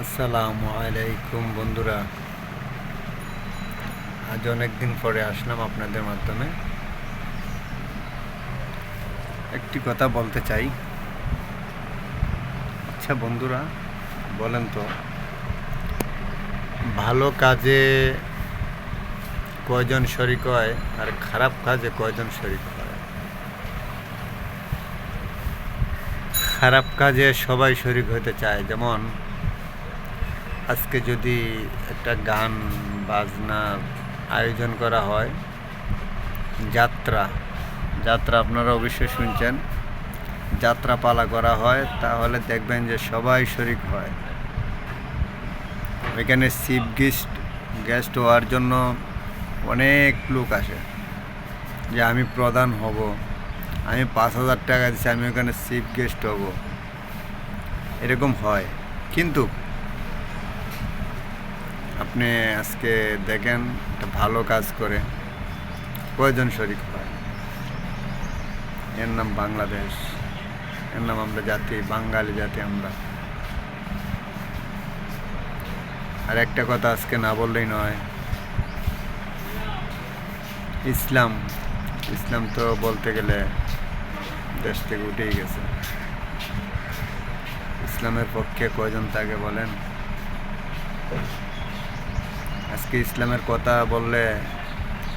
আসসালামু আলাইকুম বন্ধুরা, আজ অনেক দিন পরে আসলাম আপনাদের মাধ্যমে। একটি কথা বলতে চাই। আচ্ছা বন্ধুরা, বলেন তো, ভালো কাজে কয়জন শরিক হয় আর খারাপ কাজে কয়জন শরিক হয়? খারাপ কাজে সবাই শরিক হতে চায়। যেমন আজকে যদি একটা গান বাজনার আয়োজন করা হয়, যাত্রা যাত্রা আপনারা অবশ্যই শুনছেন, যাত্রা পালা করা হয়, তাহলে দেখবেন যে সবাই শরিক হয়। ওইখানে চিফ গেস্ট হওয়ার জন্য অনেক লোক আসে, যে আমি প্রধান হব, আমি 5,000 টাকা দিচ্ছি, আমি ওখানে চিফ গেস্ট হব, এরকম হয়। কিন্তু আপনি আজকে দেখেন একটা ভালো কাজ করে কয়জন শরিক হয়? এর নাম বাংলাদেশ, এর নাম আমরা জাতি, বাঙালি জাতি আমরা। আর একটা কথা আজকে না বললেই নয়, ইসলাম ইসলাম তো বলতে গেলে দেশ থেকে উঠেই গেছে। ইসলামের পক্ষে কয়জন থাকে বলেন? আজকে ইসলামের কথা বললে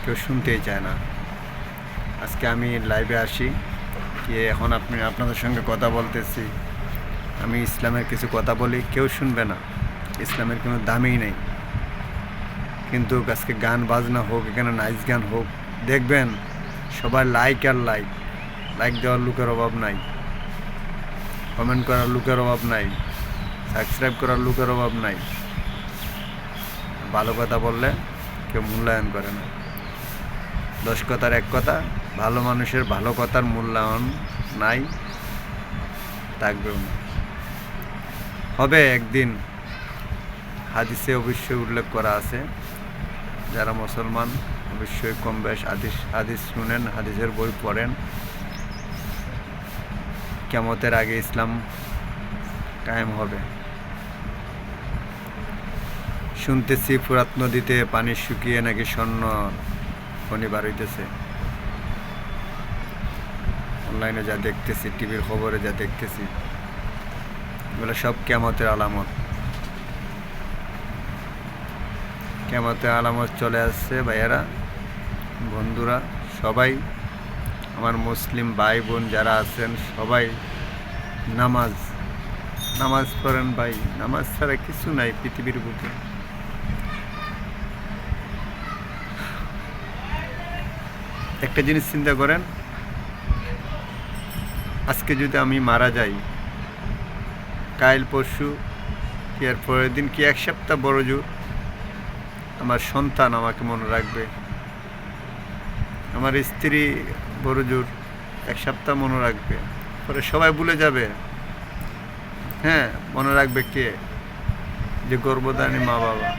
কেউ শুনতেই চায় না। আজকে আমি লাইভে আসি, কি এখন আপনাদের সঙ্গে কথা বলতেছি, আমি ইসলামের কিছু কথা বলি, কেউ শুনবে না, ইসলামের কোনো দামই নেই। কিন্তু আজকে গান বাজনা হোক, এখানে নাইস গান হোক, দেখবেন সবাই লাইক আর লাইক। লাইক দেওয়ার লোকের অভাব নাই, কমেন্ট করার লোকের অভাব নাই, সাবস্ক্রাইব করার লোকের অভাব নাই। ভালো কথা বললে কেউ মূল্যায়ন করে না। 10 কথার এক কথা, ভালো মানুষের ভালো কথার মূল্যায়ন নাই, থাকবেও না। হবে একদিন, হাদিসে অবশ্যই উল্লেখ করা আছে, যারা মুসলমান অবশ্যই কম বেশ হাদিস শুনেন, হাদিসের বই পড়েন। কিয়ামতের আগে ইসলাম কায়েম হবে। শুনতেছি ফুরাত নদীতে পানি শুকিয়ে নাকি স্বর্ণ খনি বার হইতেছে। অনলাইনে যা দেখতেছি, টিভির খবরে যা দেখতেছি, এগুলো সব কিয়ামতের আলামত। কিয়ামতের আলামত চলে আসছে ভাইয়েরা, বন্ধুরা, সবাই আমার মুসলিম ভাই বোন যারা আছেন সবাই নামাজ পড়েন ভাই। নামাজ ছাড়া কিছু নাই পৃথিবীর বুকে। একটা জিনিস চিন্তা করেন, আজকে যদি আমি মারা যাই, কাল পরশু কি আর পরের দিন কি এক সপ্তাহ বড় জোর আমার সন্তান আমাকে মনে রাখবে, আমার স্ত্রী বড় জোর এক সপ্তাহ মনে রাখবে, পরে সবাই ভুলে যাবে। হ্যাঁ, মনে রাখবে কে? যে গর্ভধারী মা বাবা,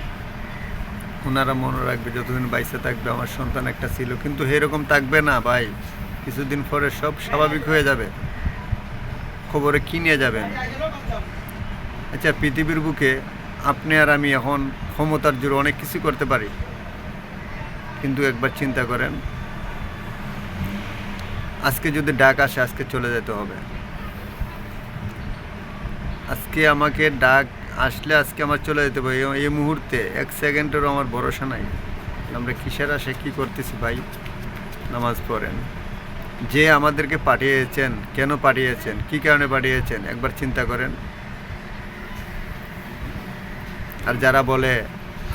ওনারা মনে রাখবে যতদিন বাইসে থাকবে আমার সন্তান একটা ছিল। কিন্তু এরকম থাকবে না ভাই, কিছুদিন পরে সব স্বাভাবিক হয়ে যাবে। খবরে কি নিয়ে যাবেন? আচ্ছা, পৃথিবীর বুকে আপনি আর আমি এখন ক্ষমতার জোরে অনেক কিছু করতে পারি, কিন্তু একবার চিন্তা করেন, আজকে যদি ডাক আসে, আজকে চলে যেতে হবে। আজকে আমাকে ডাক আসলে আজকে আমার চলে যেতে হবে। এই মুহূর্তে এক সেকেন্ডেরও আমার ভরসা নাই। আমরা কিসের আসে কী করতেছি ভাই? নামাজ পড়েন। যে আমাদেরকে পাঠিয়েছেন, কেন পাঠিয়েছেন, কী কারণে পাঠিয়েছেন, একবার চিন্তা করেন। আর যারা বলে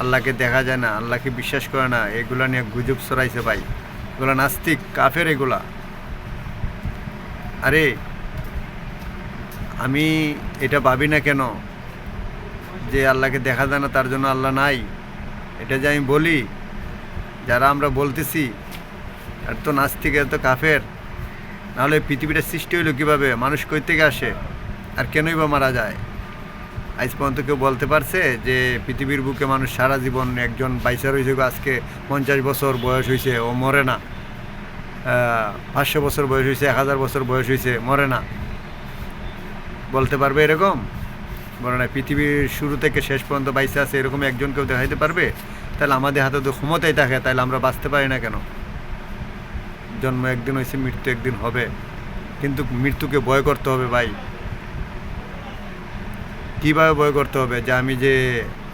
আল্লাহকে দেখা যায় না, আল্লাহকে বিশ্বাস করে না, এগুলা নিয়ে গুজব ছড়াইছে ভাই, এগুলো নাস্তিক, কাফের এগুলা। আরে আমি এটা ভাবি না কেন যে আল্লাহকে দেখা যায় না তার জন্য আল্লাহ নাই? এটা যে আমি বলি, যারা আমরা বলতেছি, আর তো নাস্তিক, এত কাফের। নাহলে পৃথিবীটা সৃষ্টি হইলো কীভাবে? মানুষ কই থেকে আসে আর কেনই বা মারা যায়? আজ পর্যন্ত কেউ বলতে পারছে যে পৃথিবীর বুকে মানুষ সারা জীবন, একজন বাইসা রয়েছে আজকে 50 বছর বয়স হয়েছে, ও মরে না? 500 বছর বয়স হয়েছে, 1000 বছর বয়স হয়েছে, মরে না? বলতে পারবে এরকম? বলে না পৃথিবীর শুরু থেকে শেষ পর্যন্ত বাইসে আছে এরকম একজন কেউ দেখাইতে পারবে? তাহলে আমাদের হাতে তো ক্ষমতাই থাকে, তাহলে আমরা বাঁচতে পারি না কেন? জন্ম একদিন হয়েছে, মৃত্যু একদিন হবে, কিন্তু মৃত্যুকে ভয় করতে হবে ভাই। কীভাবে ভয় করতে হবে? যে আমি যে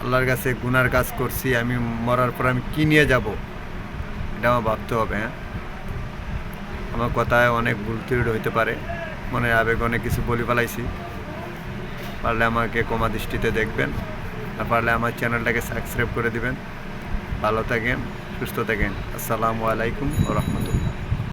আল্লাহর কাছে গুনার কাজ করছি, আমি মরার পর আমি কী নিয়ে যাব, এটা আমার ভাবতে হবে। হ্যাঁ, আমার কথায় অনেক ভুল ত্রুটি হইতে পারে, মনে আবেগ অনেক কিছু বলি ফেলাইছি। পারলে আমাকে ক্ষমা দৃষ্টিতে দেখবেন, আর পারলে আমার চ্যানেলটাকে সাবস্ক্রাইব করে দিবেন। ভালো থাকেন, সুস্থ থাকেন। আসসালামু আলাইকুম ওয়া রাহমাতুল্লাহ।